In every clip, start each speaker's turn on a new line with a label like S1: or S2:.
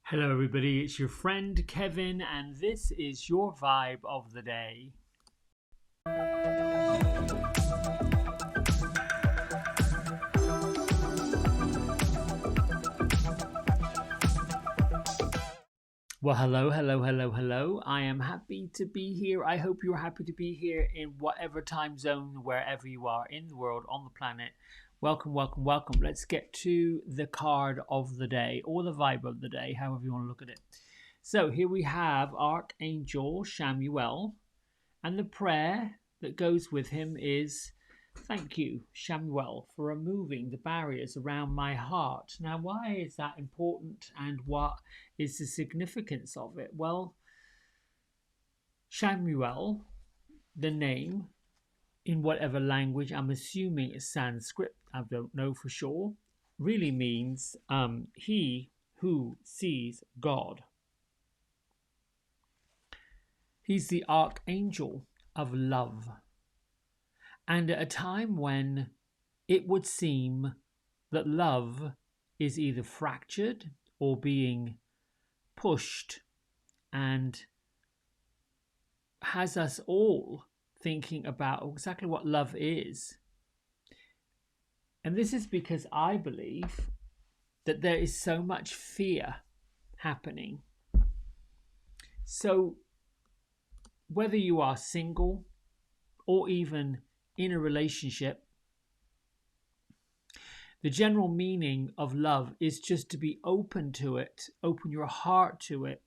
S1: Hello, everybody. It's your friend Kevin, and this is your vibe of the day. Well, hello, hello, hello, hello. I am happy to be here. I hope you're happy to be here in whatever time zone, wherever you are in the world, on the planet. Welcome, welcome, welcome. Let's get to the card of the day or the vibe of the day, however you want to look at it. So here we have Archangel Samuel. And the prayer that goes with him is, "Thank you, Samuel, for removing the barriers around my heart." Now, why is that important and what is the significance of it? Well, Samuel, the name, in whatever language, I'm assuming it's Sanskrit, I don't know for sure, really means he who sees God. He's the archangel of love. And at a time when it would seem that love is either fractured or being pushed and has us all thinking about exactly what love is. And this is because I believe that there is so much fear happening. So whether you are single or even in a relationship, the general meaning of love is just to be open to it, open your heart to it,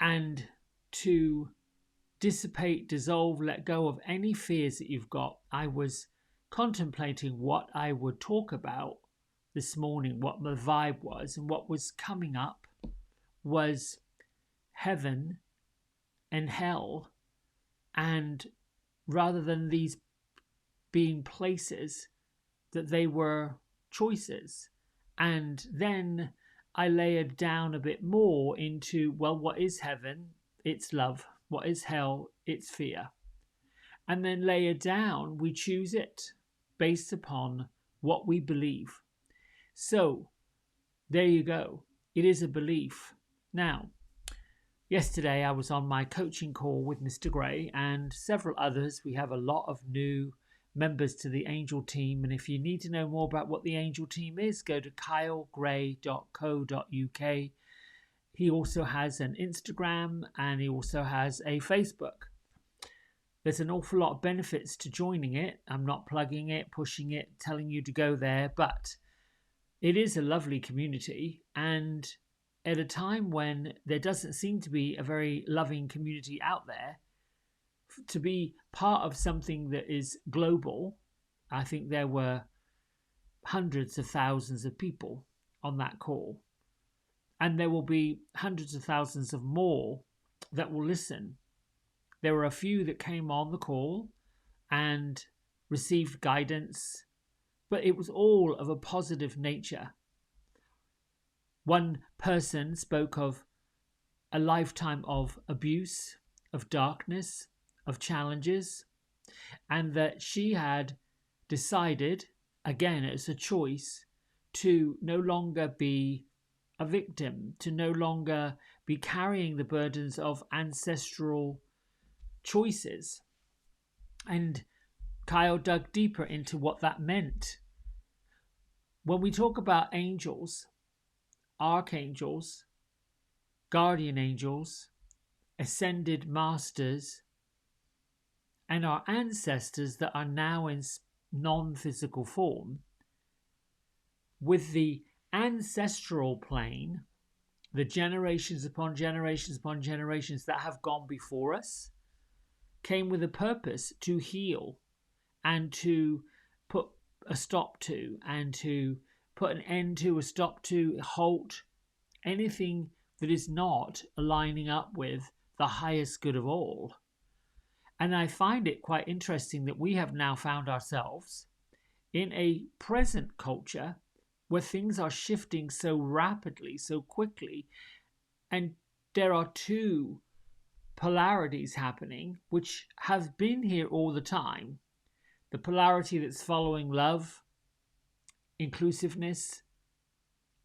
S1: and to dissipate, dissolve, let go of any fears that you've got. I was contemplating what I would talk about this morning, what the vibe was, and what was coming up was heaven and hell. And rather than these being places, that they were choices. And then I layered down a bit more into, well, what is heaven? It's love. What is hell? It's fear. And then layer down, we choose it based upon what we believe. So there you go. It is a belief. Now, yesterday I was on my coaching call with Mr. Gray and several others. We have a lot of new members to the Angel team, and if you need to know more about what the Angel team is, go to kylegray.co.uk. He also has an Instagram and he also has a Facebook. There's an awful lot of benefits to joining it. I'm not plugging it, pushing it, telling you to go there, but it is a lovely community. And at a time when there doesn't seem to be a very loving community out there, to be part of something that is global, I think there were hundreds of thousands of people on that call. And there will be hundreds of thousands of more that will listen. There were a few that came on the call and received guidance, but it was all of a positive nature. One person spoke of a lifetime of abuse, of darkness, of challenges, and that she had decided, again, it's a choice, to no longer be a victim, to no longer be carrying the burdens of ancestral choices. And Kyle dug deeper into what that meant. When we talk about angels, archangels, guardian angels, ascended masters, and our ancestors that are now in non-physical form, with the ancestral plane, the generations upon generations upon generations that have gone before us, came with a purpose to heal and to put a stop to, and to put an end to, a stop to, halt anything that is not aligning up with the highest good of all. And I find it quite interesting that we have now found ourselves in a present culture where things are shifting so rapidly, so quickly, and there are two polarities happening which have been here all the time. The polarity that's following love, inclusiveness,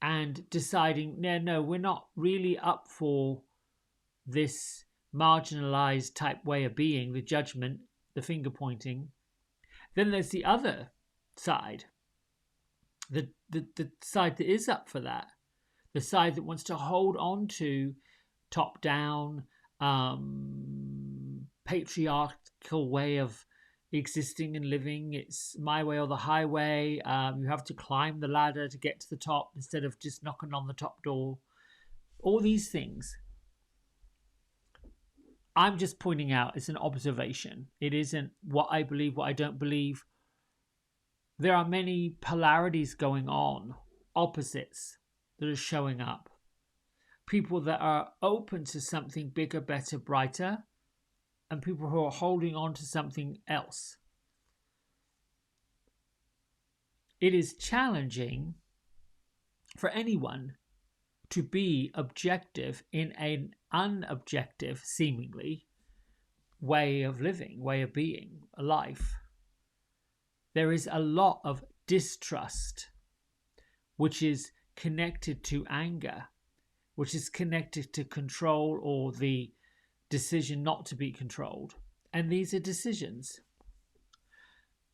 S1: and deciding, no, we're not really up for this marginalized type way of being, the judgment, the finger pointing. Then there's the other side, the side that is up for that, the side that wants to hold on to top down, patriarchal way of existing and living. It's my way or the highway. You have to climb the ladder to get to the top instead of just knocking on the top door. All these things. I'm just pointing out it's an observation. It isn't what I believe, what I don't believe. There are many polarities going on, opposites that are showing up. People that are open to something bigger, better, brighter, and people who are holding on to something else. It is challenging for anyone to be objective in an unobjective, seemingly, way of living, way of being, a life. There is a lot of distrust, which is connected to anger, which is connected to control or the decision not to be controlled. And these are decisions.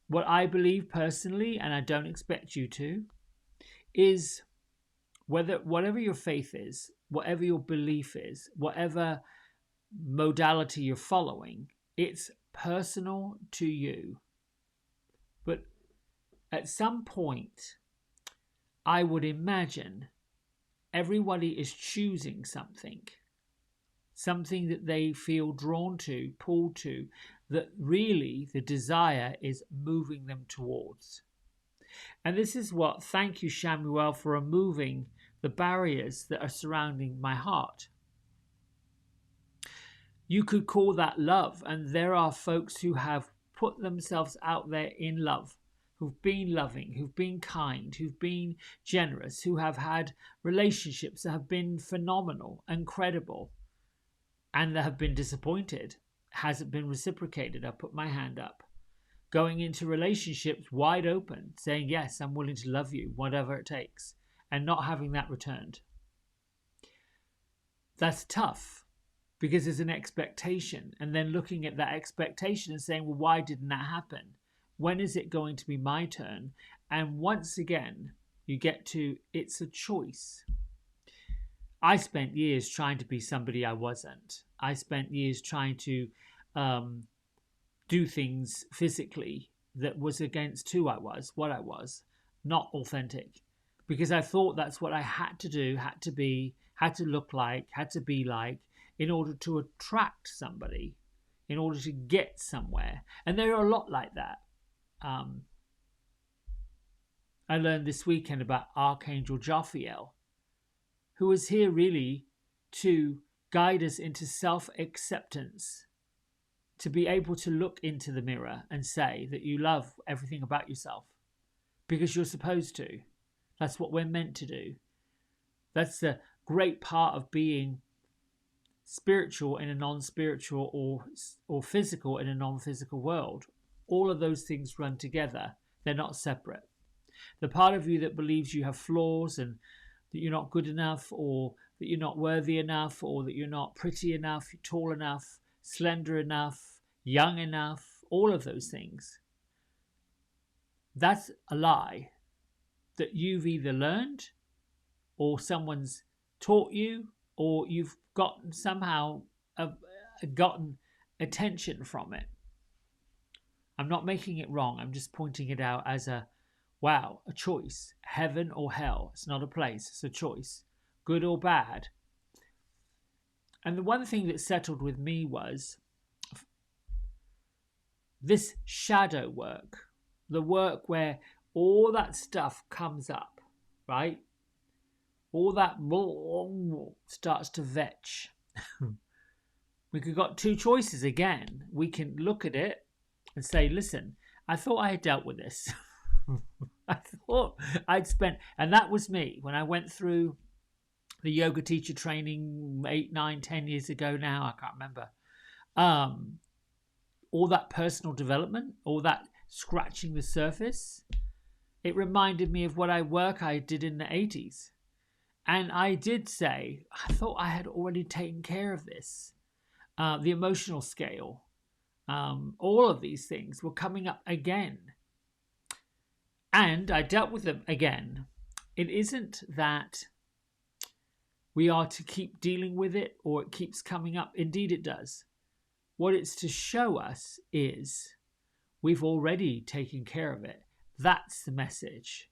S1: What I believe personally, and I don't expect you to, is whatever your faith is, whatever your belief is, whatever modality you're following, it's personal to you. But at some point, I would imagine everybody is choosing something that they feel drawn to, pulled to, that really the desire is moving them towards. And this is what, thank you, Shamuel, for removing the barriers that are surrounding my heart. You could call that love, and there are folks who have put themselves out there in love, who've been loving, who've been kind, who've been generous, who have had relationships that have been phenomenal, incredible, and that have been disappointed. Hasn't been reciprocated. I put my hand up. Going into relationships wide open, saying, yes, I'm willing to love you, whatever it takes, and not having that returned. That's tough because there's an expectation, and then looking at that expectation and saying, well, why didn't that happen? When is it going to be my turn? And once again, you get to, it's a choice. I spent years trying to be somebody I wasn't. I spent years trying to do things physically that was against who I was, what I was, not authentic. Because I thought that's what I had to do, had to be, had to look like, had to be like, in order to attract somebody, in order to get somewhere. And there are a lot like that. I learned this weekend about Archangel Jophiel, who is here really to guide us into self-acceptance, to be able to look into the mirror and say that you love everything about yourself because you're supposed to. That's what we're meant to do. That's the great part of being spiritual in a non-spiritual or physical in a non-physical world. All of those things run together. They're not separate. The part of you that believes you have flaws and that you're not good enough, or that you're not worthy enough, or that you're not pretty enough, you're tall enough, slender enough, young enough, all of those things. That's a lie that you've either learned or someone's taught you, or you've gotten somehow gotten attention from it. I'm not making it wrong. I'm just pointing it out as a choice. Heaven or hell. It's not a place. It's a choice. Good or bad. And the one thing that settled with me was this shadow work. The work where all that stuff comes up, right? All that starts to vetch. We could got two choices again. We can look at it and say, listen, I thought I had dealt with this. I thought I'd spent, and that was me when I went through the yoga teacher training 8, 9, 10 years ago now. I can't remember. All that personal development, all that scratching the surface. It reminded me of what work I did in the 80s. And I did say, I thought I had already taken care of this. The emotional scale, all of these things were coming up again. And I dealt with them again. It isn't that we are to keep dealing with it or it keeps coming up. Indeed, it does. What it's to show us is we've already taken care of it. That's the message.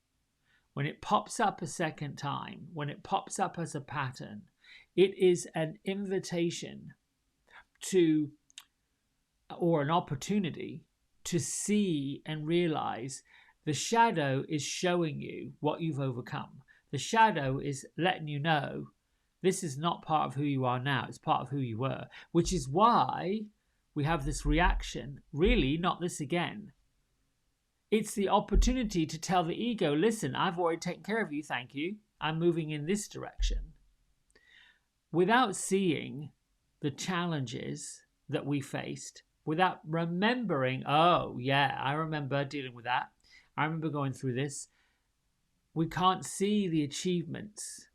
S1: When it pops up a second time, when it pops up as a pattern, it is an invitation to, or an opportunity to see and realize the shadow is showing you what you've overcome. The shadow is letting you know this is not part of who you are now, it's part of who you were, which is why we have this reaction. Really, not this again. It's the opportunity to tell the ego, listen, I've already taken care of you, thank you. I'm moving in this direction. Without seeing the challenges that we faced, without remembering, oh, yeah, I remember dealing with that. I remember going through this. We can't see the achievements.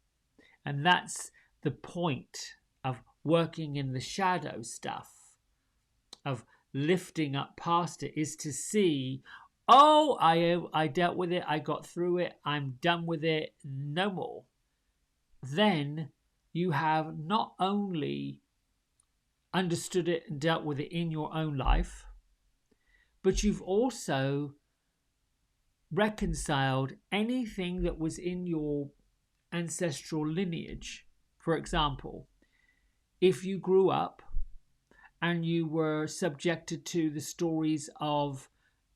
S1: And that's the point of working in the shadow stuff, of lifting up past it, is to see, oh, I dealt with it, I got through it, I'm done with it, no more. Then you have not only understood it and dealt with it in your own life, but you've also reconciled anything that was in your ancestral lineage. For example, if you grew up and you were subjected to the stories of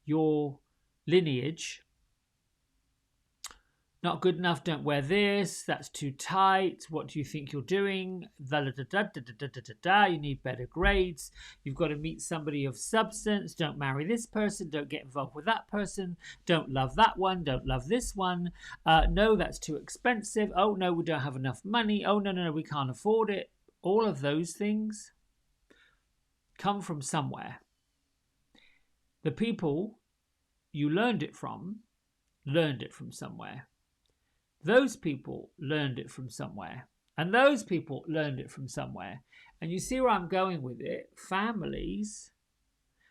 S1: your lineage, not good enough, don't wear this, that's too tight, what do you think you're doing, you need better grades, you've got to meet somebody of substance, don't marry this person, don't get involved with that person, don't love that one, don't love this one, no, that's too expensive, oh no, we don't have enough money, oh no, we can't afford it. All of those things come from somewhere. The people you learned it from somewhere. Those people learned it from somewhere. And those people learned it from somewhere. And you see where I'm going with it? Families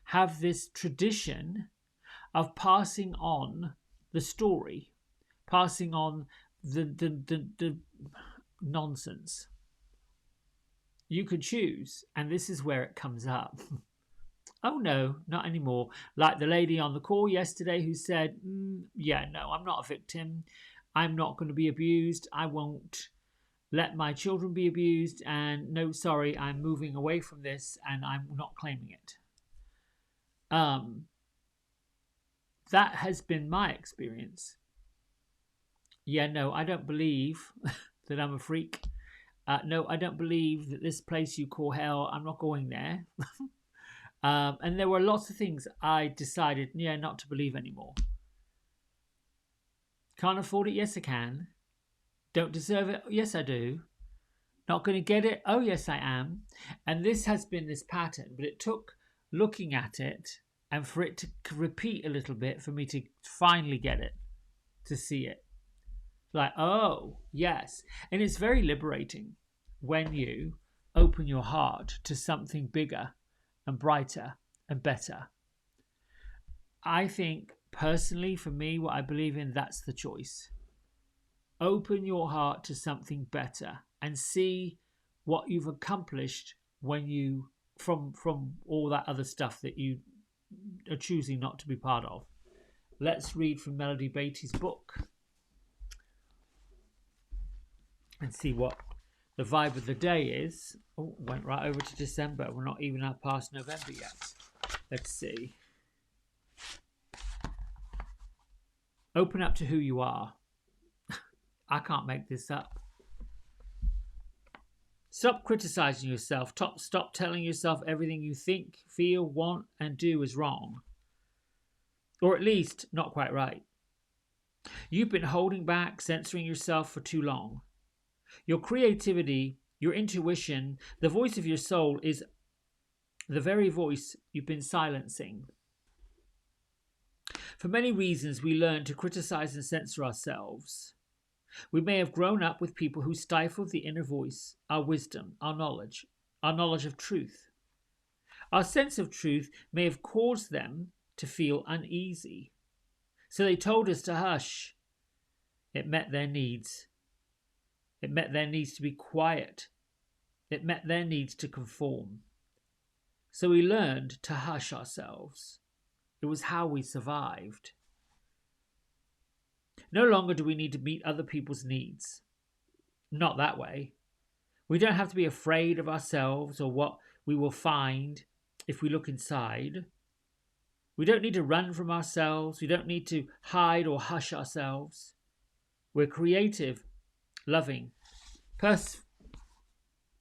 S1: have this tradition of passing on the story, passing on the nonsense. You could choose, and this is where it comes up. Oh no, not anymore. Like the lady on the call yesterday who said, yeah, no, I'm not a victim. I'm not going to be abused. I won't let my children be abused. And no, sorry, I'm moving away from this and I'm not claiming it. That has been my experience. Yeah, no, I don't believe that I'm a freak. No, I don't believe that this place you call hell, I'm not going there. And there were lots of things I decided, not to believe anymore. Can't afford it? Yes, I can. Don't deserve it? Yes, I do. Not going to get it? Oh, yes, I am. And this has been this pattern, but it took looking at it and for it to repeat a little bit for me to finally get it, to see it. Like, oh, yes. And it's very liberating when you open your heart to something bigger and brighter and better. I think personally, for me, what I believe in, that's the choice. Open your heart to something better and see what you've accomplished when you from all that other stuff that you are choosing not to be part of. Let's read from Melody Beatty's book and see what the vibe of the day is. Oh, went right over to December. We're not even past November yet. Let's see. Open up to who you are. I can't make this up. Stop criticizing yourself. Stop telling yourself everything you think, feel, want, and do is wrong. Or at least not quite right. You've been holding back, censoring yourself for too long. Your creativity, your intuition, the voice of your soul is the very voice you've been silencing. For many reasons, we learn to criticize and censor ourselves. We may have grown up with people who stifled the inner voice, our wisdom, our knowledge of truth. Our sense of truth may have caused them to feel uneasy. So they told us to hush. It met their needs. It met their needs to be quiet. It met their needs to conform. So we learned to hush ourselves. It was how we survived. No longer do we need to meet other people's needs. Not that way. We don't have to be afraid of ourselves or what we will find if we look inside. We don't need to run from ourselves. We don't need to hide or hush ourselves. We're creative, loving,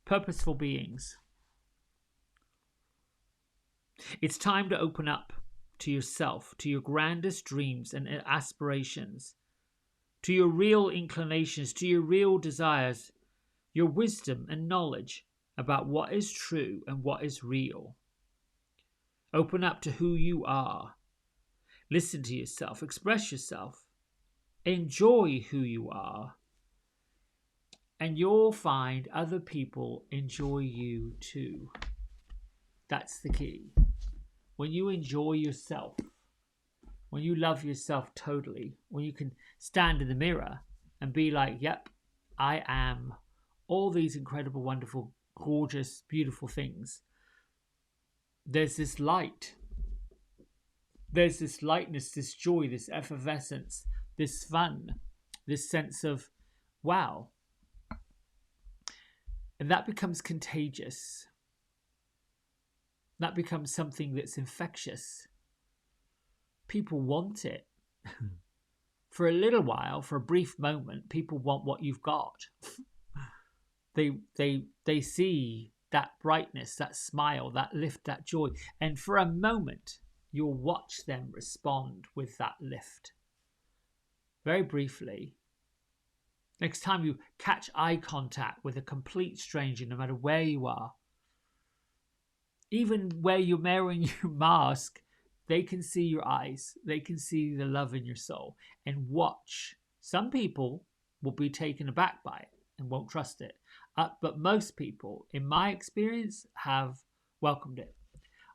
S1: purposeful beings. It's time to open up to yourself, to your grandest dreams and aspirations, to your real inclinations, to your real desires, your wisdom and knowledge about what is true and what is real. Open up to who you are. Listen to yourself, express yourself, enjoy who you are, and you'll find other people enjoy you too. That's the key. When you enjoy yourself, when you love yourself totally, when you can stand in the mirror and be like, yep, I am all these incredible, wonderful, gorgeous, beautiful things. There's this light. There's this lightness, this joy, this effervescence, this fun, this sense of wow. And that becomes contagious. That becomes something that's infectious. People want it. For a little while, for a brief moment, people want what you've got. They see that brightness, that smile, that lift, that joy. And for a moment, you'll watch them respond with that lift. Very briefly. Next time you catch eye contact with a complete stranger, no matter where you are, even where you're wearing your mask, they can see your eyes. They can see the love in your soul and watch. Some people will be taken aback by it and won't trust it. But most people, in my experience, have welcomed it.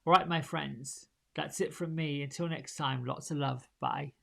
S1: All right, my friends, that's it from me. Until next time, lots of love. Bye.